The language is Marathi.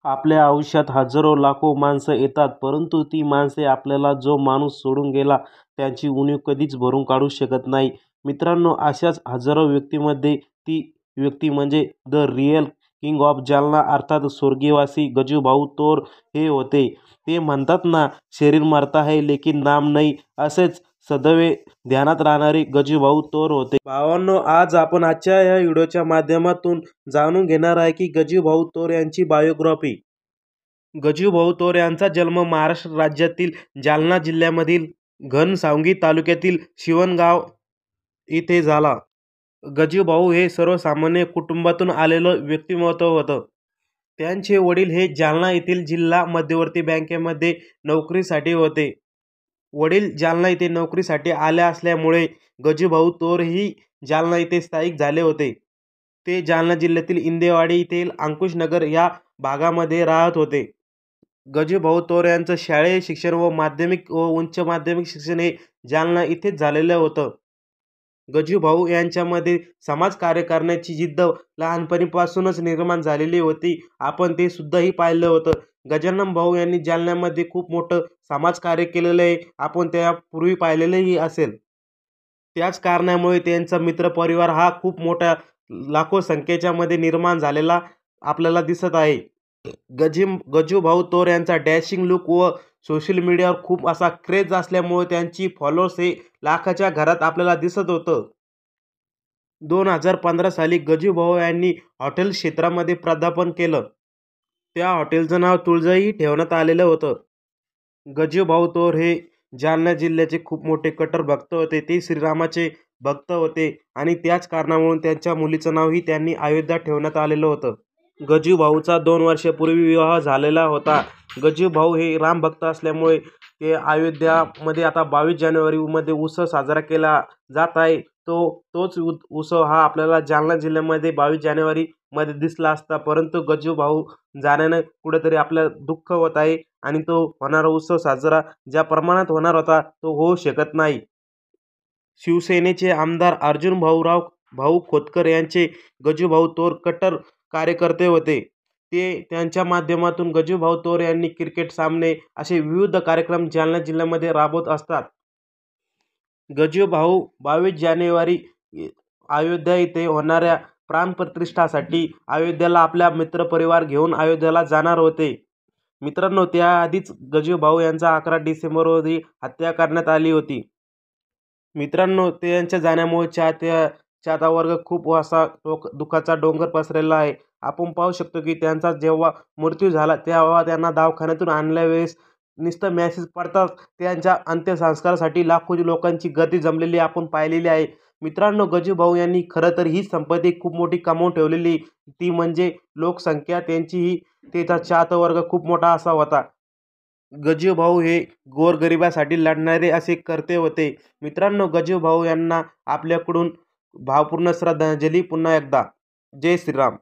आपल्या आयुष्यात हजारो लाखो माणसं येतात, परंतु ती माणसे आपल्याला जो माणूस सोडून गेला त्यांची उणीव कधीच भरून काढू शकत नाही. मित्रांनो, अशाच हजारो व्यक्तींमध्ये ती व्यक्ती म्हणजे the real king of Jalna अर्थात स्वर्गवासी गजूभाऊ तोर हे होते. ते म्हणतात ना, शरीर मरता है लेकिन नाम नहीं, असेच सदैव ध्यानात राहणारे गजूभाऊ तोर होते. भावांनो, आज आपण आजच्या या व्हिडिओच्या माध्यमातून जाणून घेणार आहे की गजूभाऊ तोर यांची बायोग्राफी. गजूभाऊ तोर यांचा जन्म महाराष्ट्र राज्यातील जालना जिल्ह्यामधील घनसावंगी तालुक्यातील शिवणगाव इथे झाला. गजूभाऊ हे सर्वसामान्य कुटुंबातून आलेलं व्यक्तिमत्व होतं. त्यांचे वडील हे जालना येथील जिल्हा मध्यवर्ती बँकेमध्ये नोकरीसाठी होते. वडील जालना येथे नोकरीसाठी आले असल्यामुळे गजूभाऊ तोर ही जालना येथे स्थायिक झाले होते. ते जालना जिल्ह्यातील इंदेवाडी येथील अंकुशनगर या भागामध्ये राहत होते. गजूभाऊ तोर यांचं शालेय शिक्षण व माध्यमिक व उच्च माध्यमिक शिक्षण हे जालना इथेच झालेलं होतं. गजूभाऊ यांच्यामध्ये समाजकार्य करण्याची जिद्द लहानपणीपासूनच निर्माण झालेली होती. आपण ते सुद्धाही पाहिलं होतं. गजानन भाऊ यांनी जालन्यामध्ये खूप मोठं समाजकार्य केलेलं आहे. आपण त्यापूर्वी पाहिलेलंही असेल. त्याच कारणामुळे त्यांचा मित्रपरिवार हा खूप मोठ्या लाखो संख्येच्या मध्ये निर्माण झालेला आपल्याला दिसत आहे. गजूभाऊ तोर यांचा डॅशिंग लुक व सोशल मीडियावर खूप असा क्रेज असल्यामुळे त्यांची फॉलोअर्स हे लाखाच्या घरात आपल्याला दिसत होतं. 2015 साली गजूभाऊ यांनी हॉटेल क्षेत्रामध्ये पदार्पण केलं. त्या हॉटेलचं नाव तुळजाई ठेवण्यात आलेलं होतं. गजूभाऊ तोर हे जालना जिल्ह्याचे खूप मोठे कट्टर भक्त होते. ते श्रीरामाचे भक्त होते आणि त्याच कारणामुळे त्यांच्या मुलीचं नावही त्यांनी अयोध्या ठेवण्यात आलेलं होतं. गजूभाऊचा 2 वर्षापूर्वी विवाह झालेला होता. गजूभाऊ हे रामभक्त असल्यामुळे ते अयोध्यामध्ये आता 22 जानेवारीमध्ये उत्सव साजरा केला जात आहे. तोच उत्सव हा आपल्याला जालना जिल्ह्यामध्ये 22 जानेवारीमध्ये दिसला असता, परंतु गजूभाऊ जाण्यानं कुठेतरी आपल्याला दुःख होत आहे आणि तो होणारा उत्सव साजरा ज्या प्रमाणात होणार होता तो होऊ शकत नाही. शिवसेनेचे आमदार अर्जुन भाऊ खोतकर यांचे गजूभाऊ तोर कट्टर कार्यकर्ते होते. त्यांच्या माध्यमातून गजूभाऊ तोर यांनी क्रिकेट सामने असे विविध कार्यक्रम जालना जिल्ह्यामध्ये राबवत असतात. गजूभाऊ 22 जानेवारी अयोध्या येथे होणाऱ्या प्राणप्रतिष्ठासाठी अयोध्येला आपला मित्रपरिवार घेऊन अयोध्येला जाणार होते. मित्रांनो, त्याआधीच गजूभाऊ यांचा 11 डिसेंबर रोजी हत्या करण्यात आली होती. मित्रांनो, त्यांच्या जाण्यामुळे चाहता वर्ग खूप असा दुःखाचा डोंगर पसरलेला आहे. आपण पाहू शकतो की त्यांचा जेव्हा मृत्यू झाला तेव्हा त्यांना दवाखान्यातून आणल्यावेळेस नुसतं मेसेज पडतात त्यांच्या अंत्यसंस्कारासाठी लाखो लोकांची गर्दी जमलेली आपण पाहिलेली आहे. मित्रांनो, गजूभाऊ यांनी खरं तर ही संपत्ती खूप मोठी कमावून ठेवलेली, ती म्हणजे लोकसंख्या. त्यांचीही त्याचा चाहता वर्ग खूप मोठा असा होता. गजूभाऊ हे गोरगरिबासाठी लढणारे असे कर्ते होते. मित्रांनो, गजूभाऊ यांना आपल्याकडून भावपूर्ण श्रद्धांजली. पुन्हा एकदा जय श्रीराम.